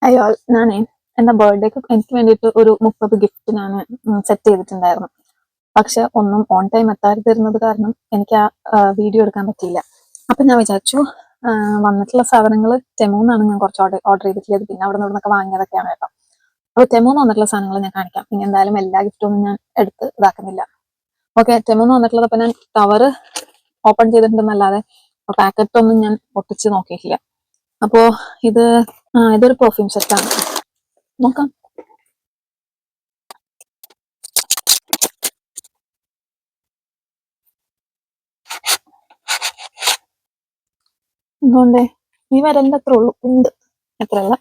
അയ്യോ ഞാനേ എന്റെ ബർത്ത്ഡേക്ക് എനിക്ക് വേണ്ടിയിട്ട് ഒരു 30 ഗിഫ്റ്റ് ഞാൻ സെറ്റ് ചെയ്തിട്ടുണ്ടായിരുന്നു. പക്ഷെ ഒന്നും ഓൺ ടൈം എത്താതിരുന്നത് കാരണം എനിക്ക് ആ വീഡിയോ എടുക്കാൻ പറ്റിയില്ല. അപ്പൊ ഞാൻ വിചാരിച്ചു വന്നിട്ടുള്ള സാധനങ്ങൾ ടെമൂന്നാണ് ഞാൻ കുറച്ച് ഓർഡർ ചെയ്തിട്ടുള്ളത്. പിന്നെ അവിടെ നിന്നൊക്കെ വാങ്ങിയതൊക്കെയാണ് കേട്ടോ. അപ്പൊ ടെമൂന്ന് വന്നിട്ടുള്ള സാധനങ്ങൾ ഞാൻ കാണിക്കാം. പിന്നെ എന്തായാലും എല്ലാ ഗിഫ്റ്റും ഒന്നും ഞാൻ എടുത്ത് ഇതാക്കുന്നില്ല. ഓക്കെ, ടെമൂന്ന് വന്നിട്ടുള്ളത് അപ്പൊ ഞാൻ കവറ് ഓപ്പൺ ചെയ്തിട്ടുണ്ടെന്നല്ലാതെ പാക്കറ്റ് ഒന്നും ഞാൻ പൊട്ടിച്ച് നോക്കിയിട്ടില്ല. അപ്പോ ഇത് ഇതൊരു പെർഫ്യൂം സെറ്റാണ്. നോക്കാം. എന്തുകൊണ്ടേ ഈ വരലിന്റെ അത്ര ഉള്ളൂ ഉണ്ട്. എത്രയല്ല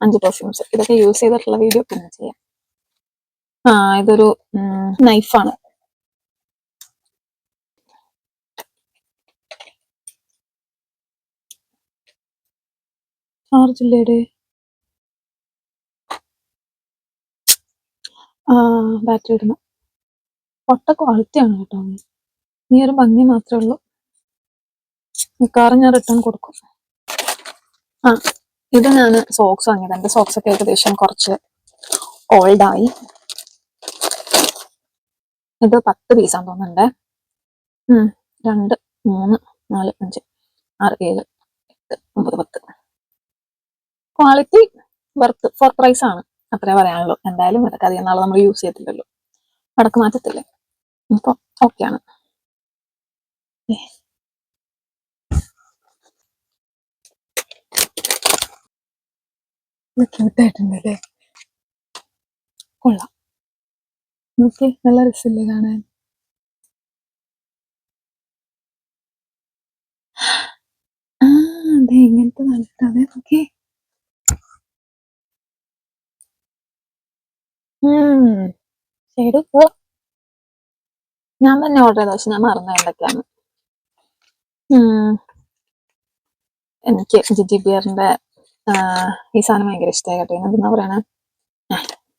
5 പെർഫ്യൂംസ്. ഇതൊക്കെ യൂസ് ചെയ്തിട്ടുള്ള വീഡിയോ പിന്നെ ചെയ്യാം. ഇതൊരു നൈഫാണ്. ചാർജ് ഇല്ലേടെ. ബാറ്ററി ഇടുന്നു. പൊട്ട ക്വാളിറ്റിയാണ് കേട്ടോ. ഈ ഒരു ഭംഗി മാത്രമേ ഉള്ളൂ. മിക്കവാറും ഞാൻ റിട്ടേൺ കൊടുക്കും. ഇത് ഞാൻ സോക്സ് വാങ്ങിയത്. എന്റെ സോക്സ് ഒക്കെ ഏകദേശം കുറച്ച് ഓൾഡായി. ഇത് 10 പീസാന്ന് തോന്നുന്നുണ്ട്. 2, 3, 4, 5, 6, 7, 8, 9, 10. ക്വാളിറ്റി വർത്ത് ഫോർ പ്രൈസ് ആണ്, അത്രേ പറയാനുള്ളൂ. എന്തായാലും ഇതൊക്കെ അധികം നാളെ നമ്മൾ യൂസ് ചെയ്തില്ലല്ലോ, അടക്ക് മാറ്റത്തില്ലേ. അപ്പൊ ഓക്കെയാണ്. ക്യൂട്ടായിട്ടുണ്ടല്ലേ, കൊള്ളാം. നോക്കി, നല്ല രസമില്ലേ കാണാൻ. അതെ, ഇങ്ങനത്തെ നല്ലതാണ്. നോക്കി. ഷെയ്ഡ് പോ. ഞാൻ തന്നെ ഓർഡർ ചെയ്ത, പക്ഷെ ഞാൻ മറന്നു എന്തൊക്കെയാണ്. എനിക്ക് ജിജി ബിയറിന്റെ ഈ സാധനം ഭയങ്കര ഇഷ്ടമായി കേട്ടോ. എന്താ പറയണേ,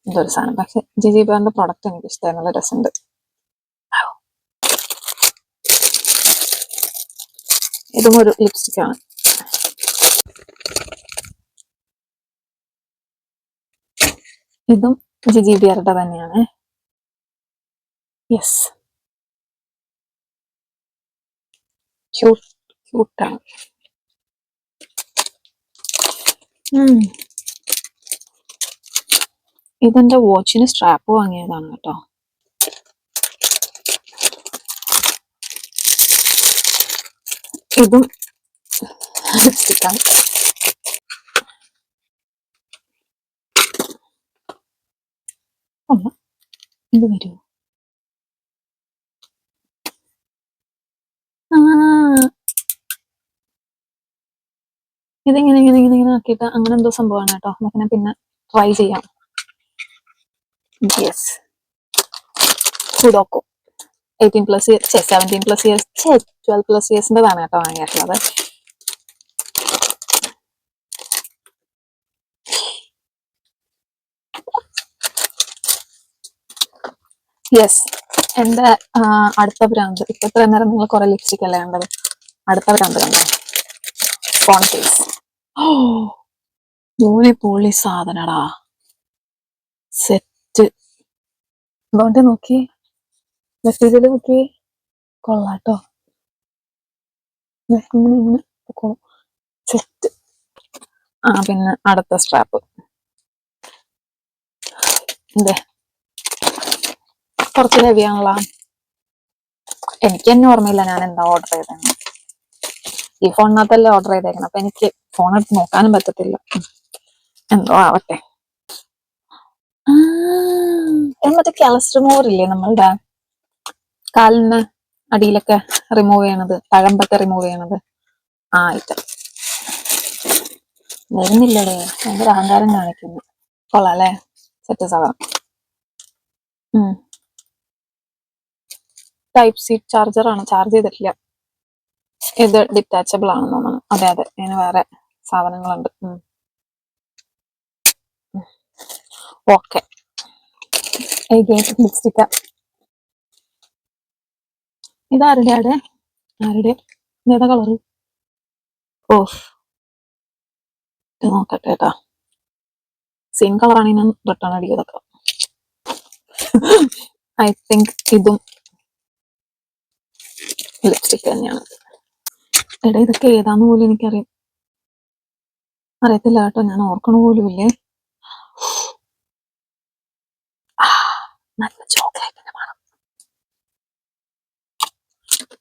എന്തൊരു സാധനം. പക്ഷെ ജിജി ബിയറിന്റെ പ്രൊഡക്റ്റ് എനിക്ക് ഇഷ്ടമായി, നല്ല രസമുണ്ട്. ഇതും ഒരു ലിപ്സ്റ്റിക് ആണ്. ഇതും ജിജി ബിയറുടെ തന്നെയാണ്. യെസ്, ക്യൂട്ടാണ്. ഇതെന്റെ വാച്ചിന് സ്ട്രാപ്പ് വാങ്ങിയതാണ് കേട്ടോ. ഇതും ലിപ്സ്റ്റിക്കാണ്. ഇത് വരൂ. ഇതിങ്ങനെ ഇങ്ങനെ ഇങ്ങനെ ഇങ്ങനെ ആക്കിയിട്ട് അങ്ങനെ എന്തോ സംഭവമാണ് കേട്ടോ. നമുക്ക് ഞാൻ പിന്നെ ട്രൈ ചെയ്യാം. യെസ്, സുഡോക്കോ 18+ ഇയേഴ്സ് 17+ ഇയേഴ്സ് 12+ ഇയേഴ്സിൻ്റെതാണ് കേട്ടോ വാങ്ങിയിട്ടുള്ളത്. യെസ്, എന്റെ അടുത്ത ബ്രാൻഡ്. ഇപ്പത്തെ നേരം നിങ്ങൾ കുറെ ലിപ്സ്റ്റിക് അല്ലേ കണ്ടത്. അടുത്ത ബ്രാൻഡ് കണ്ടോ, കോൺഫേസ്. പൊളി സാധനടാ, സെറ്റ്. അതുകൊണ്ട് നോക്കി, മെസ്സേജില് നോക്കി, കൊള്ളാട്ടോ. സെറ്റ്. പിന്നെ അടുത്ത സ്ട്രാപ്പ് എന്തേ, കുറച്ച് ഹെവിയാണല്ലോ. എനിക്ക് തന്നെ ഓർമ്മയില്ല ഞാൻ എന്താ ഓർഡർ ചെയ്തതെന്ന്. ഈ ഫോണിനകത്തല്ലേ ഓർഡർ ചെയ്തേക്കണം, അപ്പൊ എനിക്ക് ഫോൺ എടുത്ത് നോക്കാനും പറ്റത്തില്ല. എന്തോ ആവട്ടെ. മറ്റേ കാലസ്റ്റർ റിമൂവർ ഇല്ലേ നമ്മളുടെ കാലിന് അടിയിലൊക്കെ റിമൂവ് ചെയ്യണത്, തഴമ്പൊക്കെ റിമൂവ് ചെയ്യണത്, ഐറ്റം വരുന്നില്ലടേ. ഭയങ്കര അഹങ്കാരം കാണിക്കുന്നു. കൊള്ളാം അല്ലേ, സെറ്റ് സാധനം. ടൈപ്പ് സി ചാർജർ ആണ്, ചാർജ് ചെയ്തിട്ടില്ല. ഇത് ഡിറ്റാച്ചബിൾ ആണെന്ന് തോന്നുന്നു. അതെ അതെ, ഇതിന് വേറെ സാധനങ്ങളുണ്ട്. ഓക്കെ, ലിപ്സ്റ്റിക്ക. ഇതാരുടെ ആരുടെ ഏതാ കളറ്? നോക്കട്ടെ കേട്ടാ. സെയിം കളറാണ് ഞാൻ റിട്ടേൺ അടിക്കുന്നതൊക്കെ. ഐ തിങ്ക് ഇതും ലിപ്സ്റ്റിക് തന്നെയാണ്. എടാ ഇതൊക്കെ ഏതാന്ന് പോലും അറിയത്തില്ല കേട്ടോ, ഞാൻ ഓർക്കണ പോലും ഇല്ലേ. നല്ല ചോക്ലേറ്റിന്റെ മണം.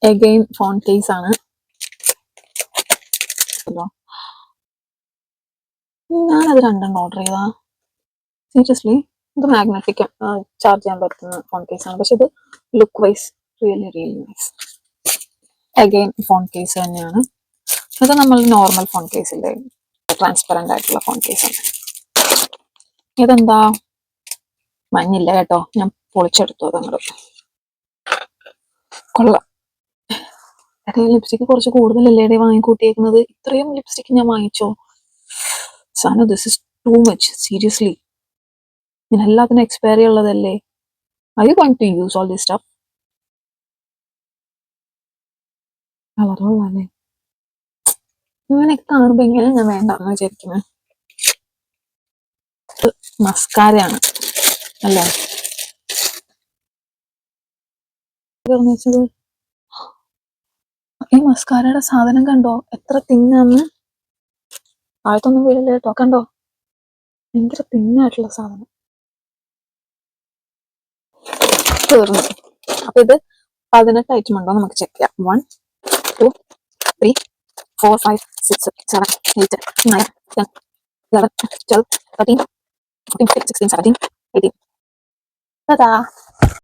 എഗെയിൻ ഫോൺ കേസ് ആണ്. ഞാനത് 2 ഓർഡർ ചെയ്താ. സീരിയസ്ലി ഇത് മാഗ്നറ്റിക് ചാർജ് ചെയ്യാൻ പറ്റുന്ന ഫോൺ കേസ് ആണ്. പക്ഷെ ഇത് look wise really nice. Again phone case തന്നെയാണ്. ഇത് നമ്മൾ നോർമൽ ഫോൺ കേസില്ലേ, ട്രാൻസ്പെറന്റ് ആയിട്ടുള്ള ഫോൺ കേസാണ്. ഇതെന്താ മഞ്ഞില്ല കേട്ടോ, ഞാൻ പൊളിച്ചെടുത്തു അതങ്ങോട്ട്. കൊള്ളാം. എടേ ലിപ്സ്റ്റിക് കുറച്ച് കൂടുതലല്ലേ എടേ വാങ്ങിക്കൂട്ടിയേക്കുന്നത്. ഇത്രയും ലിപ്സ്റ്റിക് ഞാൻ വാങ്ങിച്ചോ Sanu? This is too much seriously. ഇതിനെല്ലാത്തിനും എക്സ്പയറി ഉള്ളതല്ലേ. Are you going to use all this stuff? കളറുള്ളതല്ലേ. ഇങ്ങനെയൊക്കെ കാണുമ്പോ എങ്ങനെ ഞാൻ വേണ്ടെന്ന് വിചാരിക്കുന്നത്. മസ്കാരയാണ് അല്ലേ വെച്ചത്. ഈ മസ്കാരയുടെ സാധനം കണ്ടോ, എത്ര തിന്നാന്ന്. ആഴത്തൊന്നും വീടില്ല കേട്ടോ, കണ്ടോ ഭയങ്കര തിന്നായിട്ടുള്ള സാധനം. തീർന്നു. അപ്പൊ ഇത് 18 ഐറ്റം ഉണ്ടോ നമുക്ക് ചെക്ക് ചെയ്യാം. 1 2 3 4 5 6 7 8 9 10 11 12 13 14 15 16 17 18.